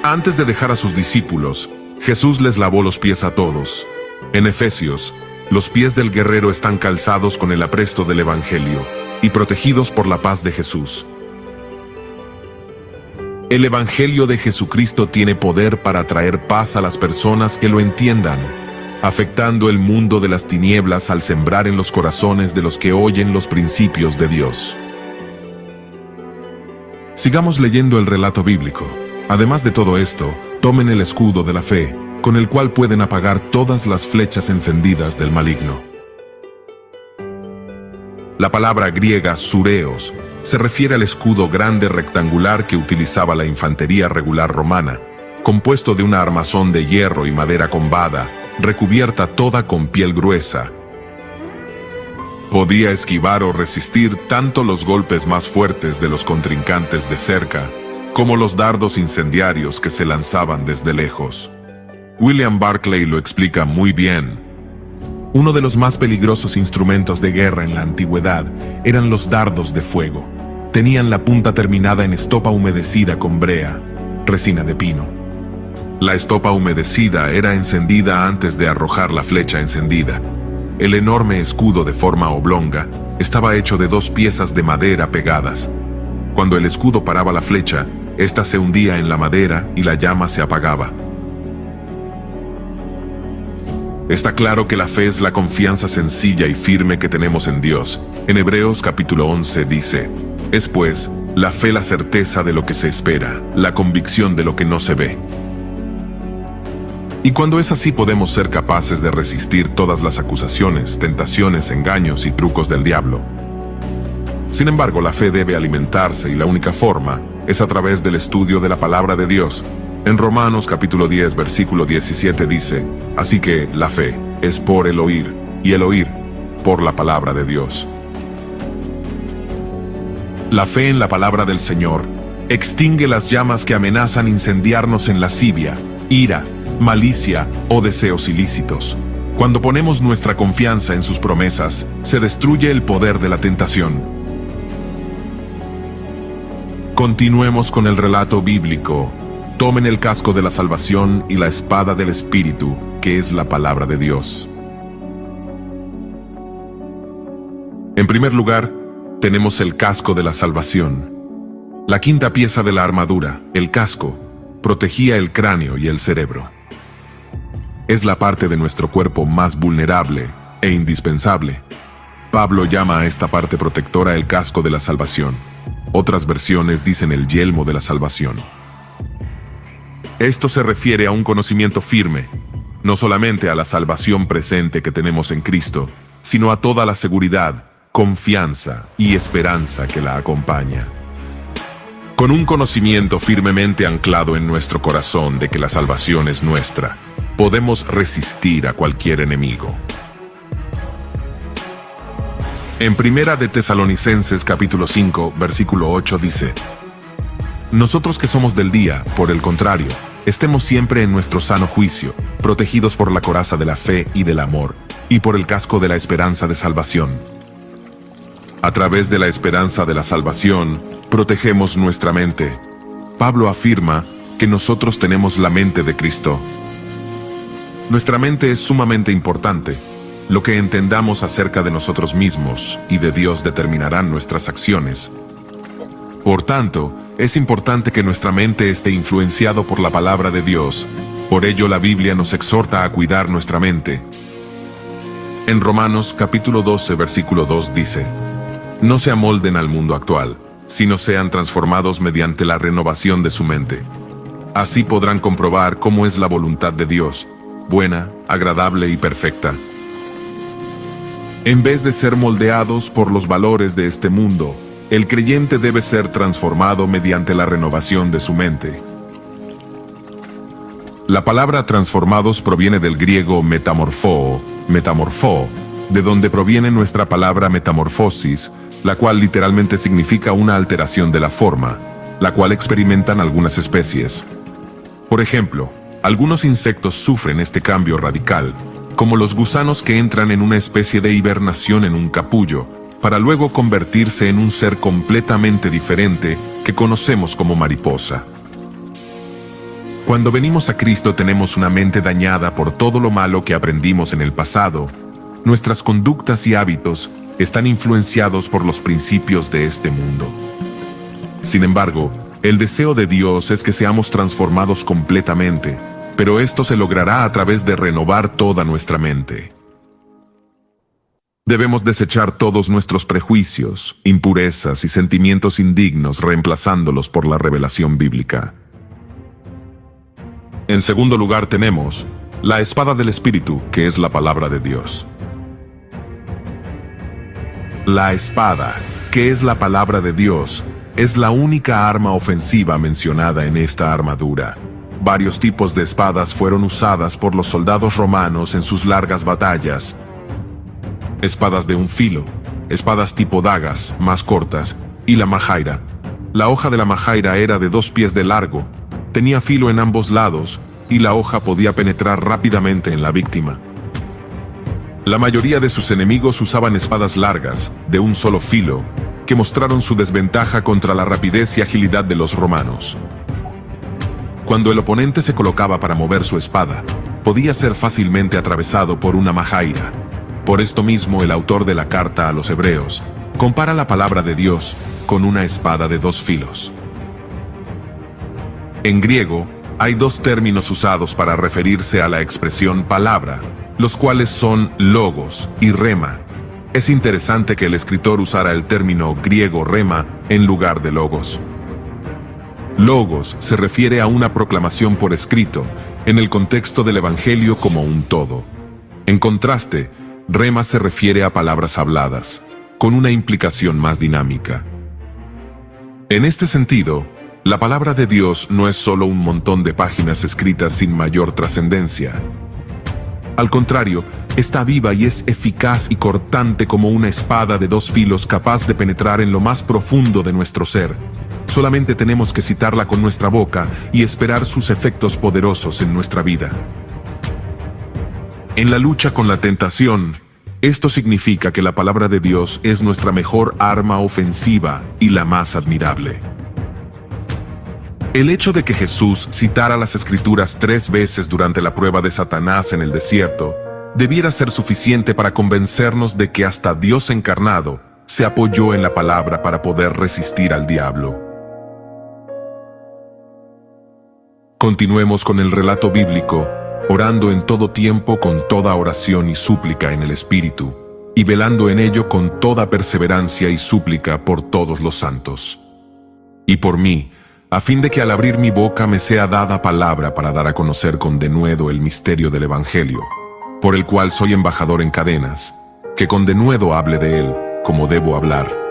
Antes de dejar a sus discípulos, Jesús les lavó los pies a todos. En Efesios, los pies del guerrero están calzados con el apresto del Evangelio y protegidos por la paz de Jesús. El Evangelio de Jesucristo tiene poder para traer paz a las personas que lo entiendan, afectando el mundo de las tinieblas al sembrar en los corazones de los que oyen los principios de Dios. Sigamos leyendo el relato bíblico. Además de todo esto, tomen el escudo de la fe, con el cual pueden apagar todas las flechas encendidas del maligno. La palabra griega sureos se refiere al escudo grande rectangular que utilizaba la infantería regular romana, compuesto de una armazón de hierro y madera combada, recubierta toda con piel gruesa. Podía esquivar o resistir tanto los golpes más fuertes de los contrincantes de cerca, como los dardos incendiarios que se lanzaban desde lejos. William Barclay lo explica muy bien. Uno de los más peligrosos instrumentos de guerra en la antigüedad eran los dardos de fuego. Tenían la punta terminada en estopa humedecida con brea, resina de pino. La estopa humedecida era encendida antes de arrojar la flecha encendida. El enorme escudo de forma oblonga estaba hecho de 2 piezas de madera pegadas. Cuando el escudo paraba la flecha, ésta se hundía en la madera y la llama se apagaba. Está claro que la fe es la confianza sencilla y firme que tenemos en Dios. En Hebreos capítulo 11 dice: «Es pues la fe la certeza de lo que se espera, la convicción de lo que no se ve». Y cuando es así podemos ser capaces de resistir todas las acusaciones, tentaciones, engaños y trucos del diablo. Sin embargo, la fe debe alimentarse y la única forma es a través del estudio de la palabra de Dios. En Romanos capítulo 10, versículo 17 dice, así que la fe es por el oír, y el oír por la palabra de Dios. La fe en la palabra del Señor extingue las llamas que amenazan incendiarnos en lascivia, ira, malicia o deseos ilícitos. Cuando ponemos nuestra confianza en sus promesas, se destruye el poder de la tentación. Continuemos con el relato bíblico. Tomen el casco de la salvación y la espada del Espíritu, que es la palabra de Dios. En primer lugar, tenemos el casco de la salvación. La quinta pieza de la armadura, el casco, protegía el cráneo y el cerebro. Es la parte de nuestro cuerpo más vulnerable e indispensable. Pablo llama a esta parte protectora el casco de la salvación. Otras versiones dicen el yelmo de la salvación. Esto se refiere a un conocimiento firme, no solamente a la salvación presente que tenemos en Cristo, sino a toda la seguridad, confianza y esperanza que la acompaña. Con un conocimiento firmemente anclado en nuestro corazón de que la salvación es nuestra, podemos resistir a cualquier enemigo. En Primera de Tesalonicenses capítulo 5, versículo 8 dice, nosotros que somos del día, por el contrario, estemos siempre en nuestro sano juicio, protegidos por la coraza de la fe y del amor, y por el casco de la esperanza de salvación. A través de la esperanza de la salvación, protegemos nuestra mente. Pablo afirma que nosotros tenemos la mente de Cristo. Nuestra mente es sumamente importante. Lo que entendamos acerca de nosotros mismos y de Dios determinarán nuestras acciones. Por tanto, es importante que nuestra mente esté influenciado por la palabra de Dios. Por ello la Biblia nos exhorta a cuidar nuestra mente. En Romanos capítulo 12, versículo 2 dice, no se amolden al mundo actual, sino sean transformados mediante la renovación de su mente. Así podrán comprobar cómo es la voluntad de Dios, buena, agradable y perfecta. En vez de ser moldeados por los valores de este mundo, el creyente debe ser transformado mediante la renovación de su mente. La palabra transformados proviene del griego metamorfo, de donde proviene nuestra palabra metamorfosis, la cual literalmente significa una alteración de la forma, la cual experimentan algunas especies. Por ejemplo, algunos insectos sufren este cambio radical, como los gusanos que entran en una especie de hibernación en un capullo, para luego convertirse en un ser completamente diferente que conocemos como mariposa. Cuando venimos a Cristo tenemos una mente dañada por todo lo malo que aprendimos en el pasado. Nuestras conductas y hábitos están influenciados por los principios de este mundo. Sin embargo, el deseo de Dios es que seamos transformados completamente, pero esto se logrará a través de renovar toda nuestra mente. Debemos desechar todos nuestros prejuicios, impurezas y sentimientos indignos, reemplazándolos por la revelación bíblica. En segundo lugar tenemos la espada del Espíritu, que es la palabra de Dios. La espada, que es la palabra de Dios, es la única arma ofensiva mencionada en esta armadura. Varios tipos de espadas fueron usadas por los soldados romanos en sus largas batallas. Espadas de un filo, espadas tipo dagas, más cortas, y la majaira. La hoja de la majaira era de 2 pies de largo, tenía filo en ambos lados, y la hoja podía penetrar rápidamente en la víctima. La mayoría de sus enemigos usaban espadas largas, de un solo filo, que mostraron su desventaja contra la rapidez y agilidad de los romanos. Cuando el oponente se colocaba para mover su espada, podía ser fácilmente atravesado por una majaira. Por esto mismo el autor de la carta a los Hebreos compara la palabra de Dios con una espada de 2 filos. En griego, hay 2 términos usados para referirse a la expresión palabra, los cuales son logos y rema. Es interesante que el escritor usara el término griego rema en lugar de logos. Logos se refiere a una proclamación por escrito, en el contexto del Evangelio como un todo. En contraste, rema se refiere a palabras habladas, con una implicación más dinámica. En este sentido, la palabra de Dios no es solo un montón de páginas escritas sin mayor trascendencia. Al contrario, está viva y es eficaz y cortante como una espada de dos filos capaz de penetrar en lo más profundo de nuestro ser. Solamente tenemos que citarla con nuestra boca y esperar sus efectos poderosos en nuestra vida. En la lucha con la tentación, esto significa que la palabra de Dios es nuestra mejor arma ofensiva y la más admirable. El hecho de que Jesús citara las Escrituras 3 veces durante la prueba de Satanás en el desierto debiera ser suficiente para convencernos de que hasta Dios encarnado se apoyó en la palabra para poder resistir al diablo. Continuemos con el relato bíblico, orando en todo tiempo con toda oración y súplica en el Espíritu, y velando en ello con toda perseverancia y súplica por todos los santos. Y por mí, a fin de que al abrir mi boca me sea dada palabra para dar a conocer con denuedo el misterio del Evangelio, por el cual soy embajador en cadenas, que con denuedo hable de él, como debo hablar.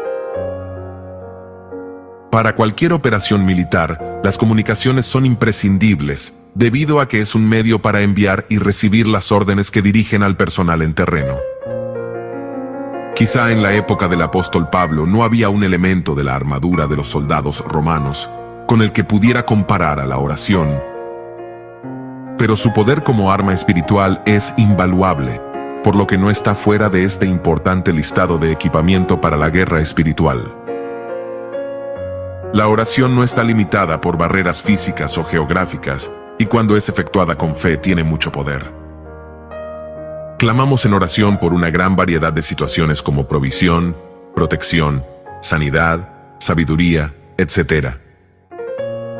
Para cualquier operación militar, las comunicaciones son imprescindibles, debido a que es un medio para enviar y recibir las órdenes que dirigen al personal en terreno. Quizá en la época del apóstol Pablo no había un elemento de la armadura de los soldados romanos con el que pudiera comparar a la oración. Pero su poder como arma espiritual es invaluable, por lo que no está fuera de este importante listado de equipamiento para la guerra espiritual. La oración no está limitada por barreras físicas o geográficas, y cuando es efectuada con fe tiene mucho poder. Clamamos en oración por una gran variedad de situaciones como provisión, protección, sanidad, sabiduría, etc.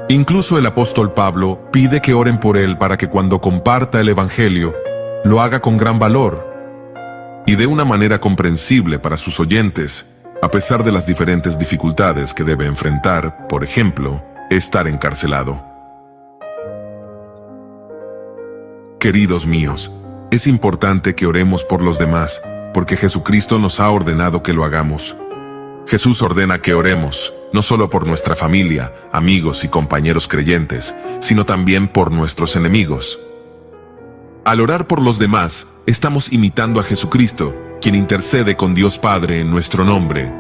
Incluso el apóstol Pablo pide que oren por él para que cuando comparta el Evangelio, lo haga con gran valor y de una manera comprensible para sus oyentes, a pesar de las diferentes dificultades que debe enfrentar, por ejemplo, estar encarcelado. Queridos míos, es importante que oremos por los demás, porque Jesucristo nos ha ordenado que lo hagamos. Jesús ordena que oremos, no solo por nuestra familia, amigos y compañeros creyentes, sino también por nuestros enemigos. Al orar por los demás, estamos imitando a Jesucristo, quien intercede con Dios Padre en nuestro nombre,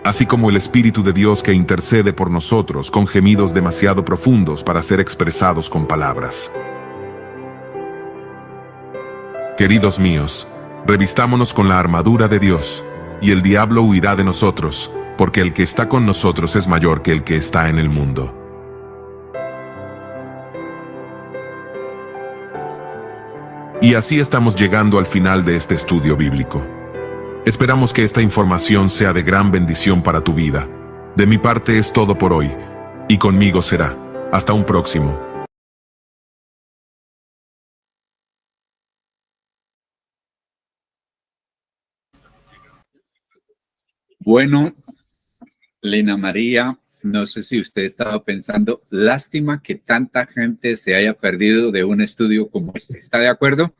así como el Espíritu de Dios que intercede por nosotros con gemidos demasiado profundos para ser expresados con palabras. Queridos míos, revistámonos con la armadura de Dios, y el diablo huirá de nosotros, porque el que está con nosotros es mayor que el que está en el mundo. Y así estamos llegando al final de este estudio bíblico. Esperamos que esta información sea de gran bendición para tu vida. De mi parte es todo por hoy, y conmigo será. Hasta un próximo. Bueno, Lina María, no sé si usted estaba pensando, lástima que tanta gente se haya perdido de un estudio como este. ¿Está de acuerdo?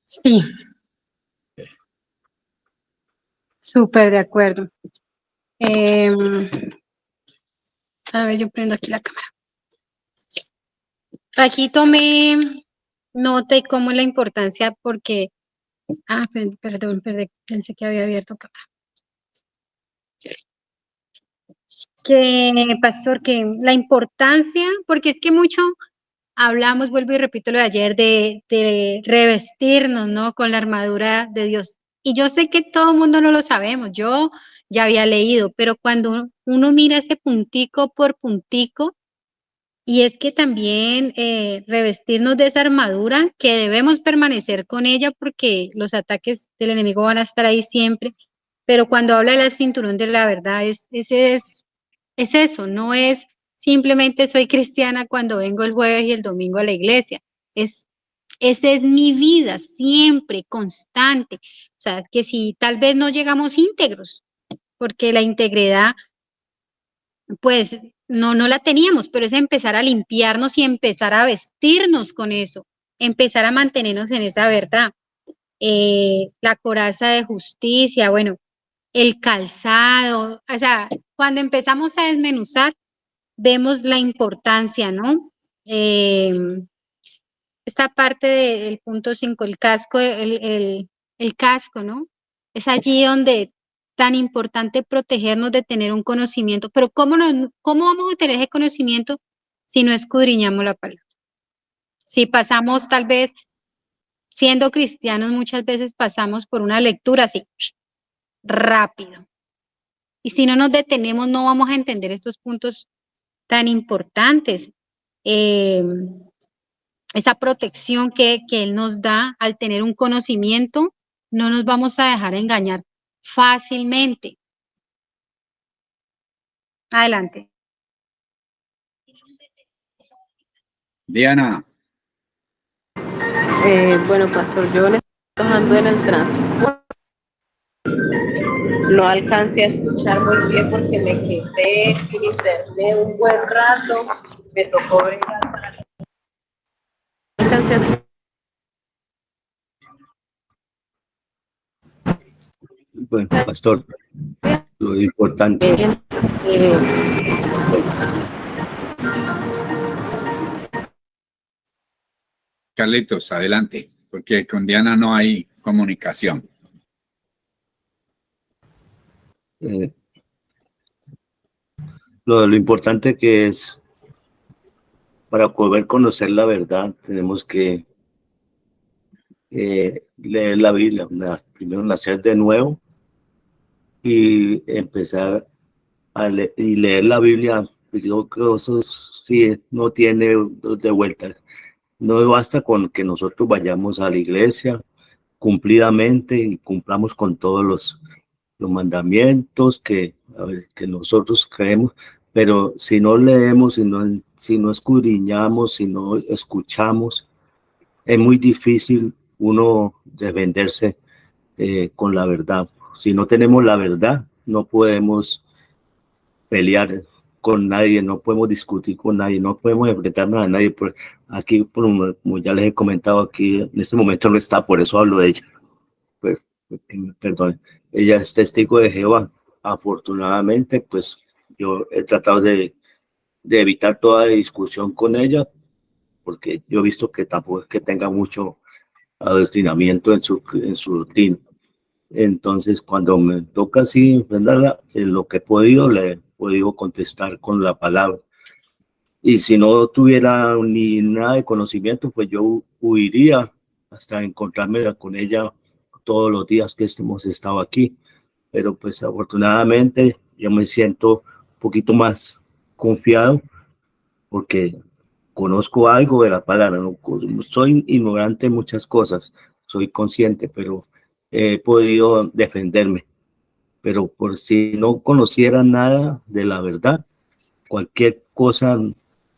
Sí, súper de acuerdo. A ver, yo prendo aquí la cámara. Aquí tomé nota y cómo es la importancia porque... perdón, pensé que había abierto cámara. Que, pastor, que la importancia, porque es que mucho hablamos, vuelvo y repito lo de ayer, de revestirnos, ¿no? Con la armadura de Dios. Y yo sé que todo el mundo no lo sabemos, yo ya había leído, pero cuando uno mira ese puntico por puntico, y es que también revestirnos de esa armadura, que debemos permanecer con ella porque los ataques del enemigo van a estar ahí siempre, pero cuando habla del cinturón de la verdad, es eso, no es simplemente soy cristiana cuando vengo el jueves y el domingo a la iglesia, esa es mi vida, siempre, constante. O sea, que si tal vez no llegamos íntegros, porque la integridad, pues, no la teníamos, pero es empezar a limpiarnos y empezar a vestirnos con eso, empezar a mantenernos en esa verdad. La coraza de justicia, bueno, el calzado, o sea, cuando empezamos a desmenuzar, vemos la importancia, ¿no? Esta parte del punto 5, el casco, el casco, ¿no? Es allí donde tan importante protegernos de tener un conocimiento, pero ¿cómo vamos a tener ese conocimiento si no escudriñamos la palabra? Si pasamos tal vez, siendo cristianos, muchas veces pasamos por una lectura así, rápido. Y si no nos detenemos, no vamos a entender estos puntos tan importantes. Esa protección que Él nos da al tener un conocimiento, no nos vamos a dejar engañar fácilmente. Adelante. Diana. Bueno, pastor, yo ando en el transporte. No alcancé a escuchar muy bien porque me quedé sin internet un buen rato. Me tocó bregar para... No alcancé a escuchar. Bueno, pastor, lo importante. Carlitos, adelante, porque con Diana no hay comunicación. Lo importante que es, para poder conocer la verdad, tenemos que leer la Biblia, primero nacer de nuevo y empezar a leer la Biblia. Yo creo que eso sí no tiene de vuelta. No basta con que nosotros vayamos a la iglesia cumplidamente y cumplamos con todos los mandamientos que nosotros creemos, pero si no leemos, si no escudriñamos, si no escuchamos, es muy difícil uno defenderse con la verdad. Si no tenemos la verdad, no podemos pelear con nadie, no podemos discutir con nadie, no podemos enfrentarnos a nadie. Aquí, como ya les he comentado, aquí en este momento no está, por eso hablo de ella. Pues, perdón, ella es testigo de Jehová. Afortunadamente, pues yo he tratado de evitar toda discusión con ella, porque yo he visto que tampoco es que tenga mucho adoctrinamiento en su doctrina. Entonces, cuando me toca así enfrentarla, lo que he podido, le he podido contestar con la palabra. Y si no tuviera ni nada de conocimiento, pues yo huiría hasta encontrarme con ella todos los días que hemos estado aquí. Pero pues afortunadamente yo me siento un poquito más confiado porque conozco algo de la palabra. No soy ignorante en muchas cosas, soy consciente, pero he podido defenderme. Pero por si no conociera nada de la verdad, cualquier cosa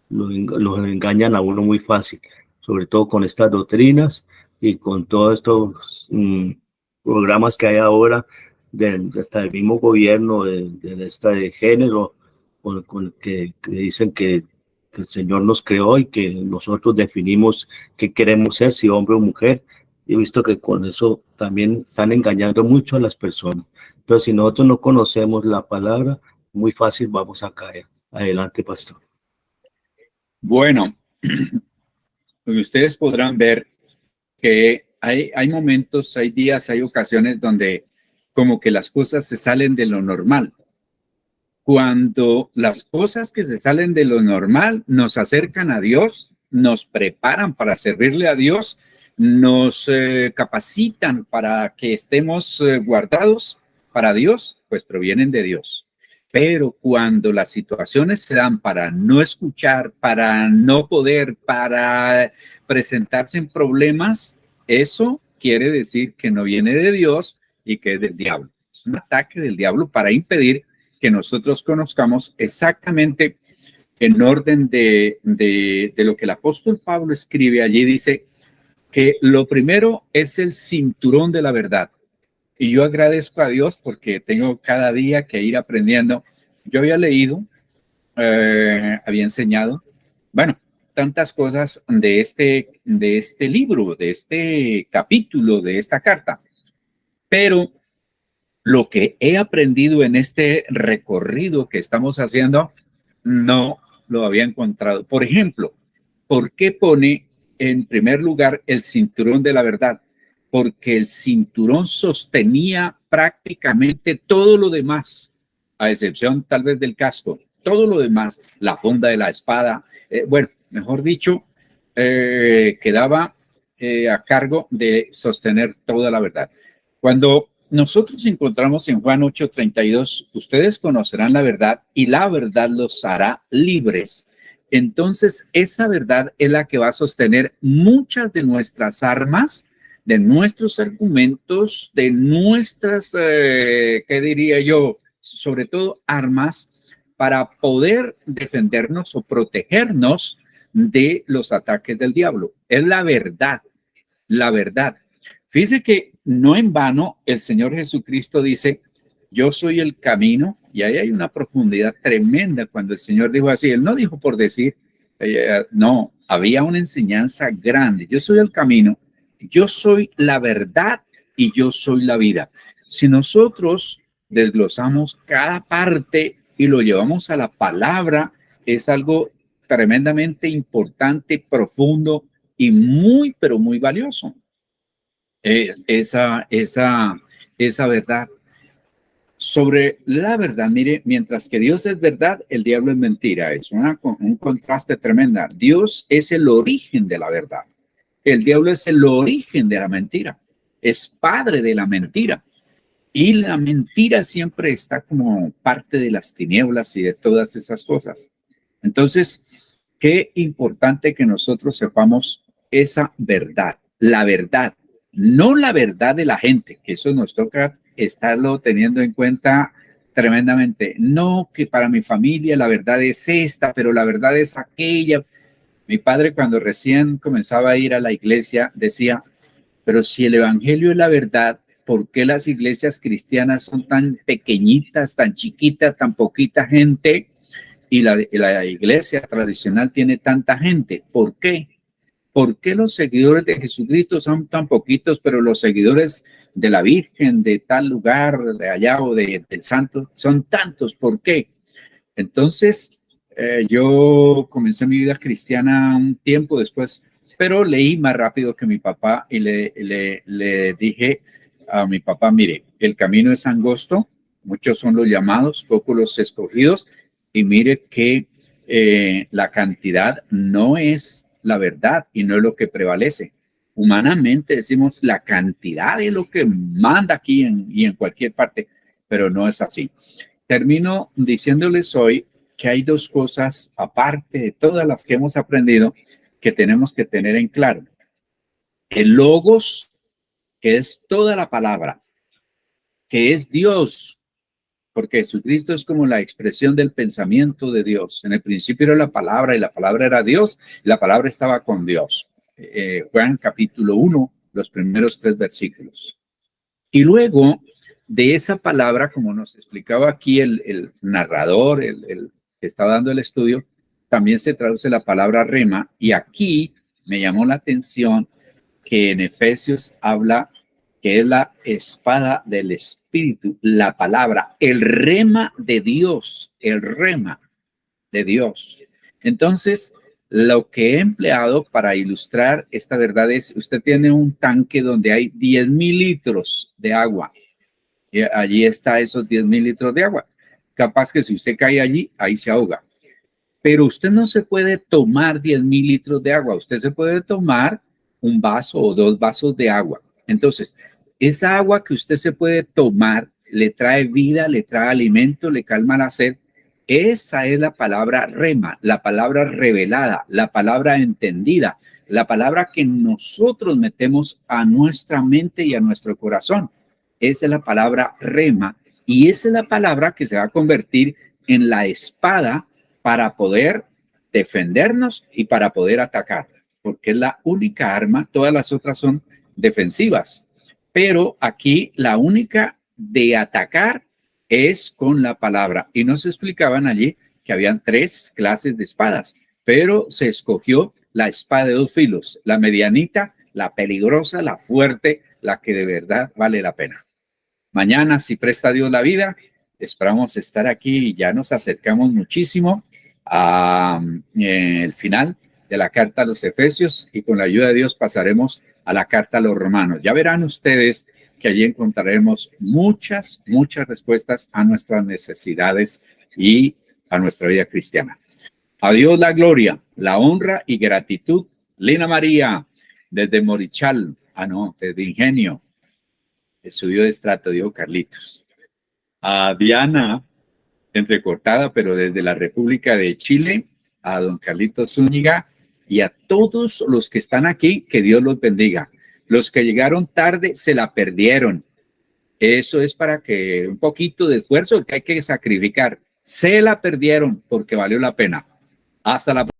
los engañan a uno muy fácil, sobre todo con estas doctrinas y con todos estos programas que hay ahora, hasta el mismo gobierno de género, con que dicen que el Señor nos creó y que nosotros definimos qué queremos ser, si hombre o mujer. He visto que con eso también están engañando mucho a las personas. Entonces, si nosotros no conocemos la palabra, muy fácil vamos a caer. Adelante, pastor. Bueno, ustedes podrán ver que hay momentos, hay días, hay ocasiones donde como que las cosas se salen de lo normal. Cuando las cosas que se salen de lo normal nos acercan a Dios, nos preparan para servirle a Dios, nos capacitan para que estemos guardados para Dios, pues provienen de Dios. Pero cuando las situaciones se dan para no escuchar, para no poder, para presentarse en problemas, eso quiere decir que no viene de Dios y que es del diablo. Es un ataque del diablo para impedir que nosotros conozcamos exactamente en orden de lo que el apóstol Pablo escribe allí. Dice que lo primero es el cinturón de la verdad. Y yo agradezco a Dios porque tengo cada día que ir aprendiendo. Yo había leído había enseñado. Bueno, tantas cosas de este libro, de este capítulo, de esta carta. Pero lo que he aprendido en este recorrido que estamos haciendo, no lo había encontrado. Por ejemplo, ¿por qué pone en primer lugar el cinturón de la verdad? Porque el cinturón sostenía prácticamente todo lo demás, a excepción tal vez del casco, todo lo demás, la funda de la espada, bueno, mejor dicho, quedaba a cargo de sostener toda la verdad. Cuando nosotros encontramos en Juan 8:32, ustedes conocerán la verdad y la verdad los hará libres. Entonces, esa verdad es la que va a sostener muchas de nuestras armas, de nuestros argumentos, de nuestras, ¿qué diría yo? Sobre todo armas para poder defendernos o protegernos de los ataques del diablo. Es la verdad, la verdad. Fíjese que no en vano el Señor Jesucristo dice, yo soy el camino, y ahí hay una profundidad tremenda cuando el Señor dijo así. Él no dijo por decir, no, había una enseñanza grande. Yo soy el camino, yo soy la verdad y yo soy la vida. Si nosotros desglosamos cada parte y lo llevamos a la palabra, es algo tremendamente importante, profundo y muy, pero muy valioso. Esa verdad. Sobre la verdad, mire, mientras que Dios es verdad, el diablo es mentira. Es un contraste tremendo. Dios es el origen de la verdad. El diablo es el origen de la mentira. Es padre de la mentira. Y la mentira siempre está como parte de las tinieblas y de todas esas cosas. Entonces, qué importante que nosotros sepamos esa verdad, la verdad, no la verdad de la gente, que eso nos toca estarlo teniendo en cuenta tremendamente. No que para mi familia la verdad es esta, pero la verdad es aquella. Mi padre, cuando recién comenzaba a ir a la iglesia, decía, pero si el evangelio es la verdad, ¿por qué las iglesias cristianas son tan pequeñitas, tan chiquitas, tan poquita gente? Y la iglesia tradicional tiene tanta gente. ¿Por qué? ¿Por qué los seguidores de Jesucristo son tan poquitos, pero los seguidores de la Virgen, de tal lugar, de allá o del santo, son tantos? ¿Por qué? Entonces, yo comencé mi vida cristiana un tiempo después, pero leí más rápido que mi papá y le dije a mi papá, mire, el camino es angosto, muchos son los llamados, pocos los escogidos, y mire que la cantidad no es la verdad y no es lo que prevalece. Humanamente decimos la cantidad es lo que manda aquí y en cualquier parte, pero no es así. Termino diciéndoles hoy que hay dos cosas, aparte de todas las que hemos aprendido, que tenemos que tener en claro. El logos, que es toda la palabra, que es Dios, porque Jesucristo es como la expresión del pensamiento de Dios. En el principio era la palabra y la palabra era Dios, y la palabra estaba con Dios. Juan capítulo 1, los primeros 3 versículos. Y luego de esa palabra, como nos explicaba aquí el narrador, el que estaba dando el estudio, también se traduce la palabra rema. Y aquí me llamó la atención que en Efesios habla que es la espada del Espíritu, la palabra, el rema de Dios, el rema de Dios. Entonces, lo que he empleado para ilustrar esta verdad es, usted tiene un tanque donde hay 10,000 litros de agua. Y allí está esos 10,000 litros de agua. Capaz que si usted cae allí, ahí se ahoga. Pero usted no se puede tomar 10,000 litros de agua. Usted se puede tomar un vaso o 2 vasos de agua. Entonces, esa agua que usted se puede tomar le trae vida, le trae alimento, le calma la sed. Esa es la palabra rema, la palabra revelada, la palabra entendida, la palabra que nosotros metemos a nuestra mente y a nuestro corazón. Esa es la palabra rema y esa es la palabra que se va a convertir en la espada para poder defendernos y para poder atacar, porque es la única arma, todas las otras son defensivas, pero aquí la única de atacar es con la palabra. Y nos explicaban allí que habían 3 clases de espadas, pero se escogió la espada de 2 filos, la medianita, la peligrosa, la fuerte, la que de verdad vale la pena. Mañana, si presta Dios la vida, esperamos estar aquí y ya nos acercamos muchísimo al final de la carta a los Efesios y con la ayuda de Dios pasaremos a la carta a los Romanos. Ya verán ustedes que allí encontraremos muchas respuestas a nuestras necesidades y a nuestra vida cristiana. A Dios la gloria, la honra y gratitud. Lina María, desde Morichal, desde Ingenio, estudió de estrato, dijo Carlitos. A Diana, entrecortada, pero desde la República de Chile, a don Carlitos Zúñiga y a todos los que están aquí, que Dios los bendiga. Los que llegaron tarde se la perdieron. Eso es para que un poquito de esfuerzo que hay que sacrificar. Se la perdieron porque valió la pena. Hasta la próxima.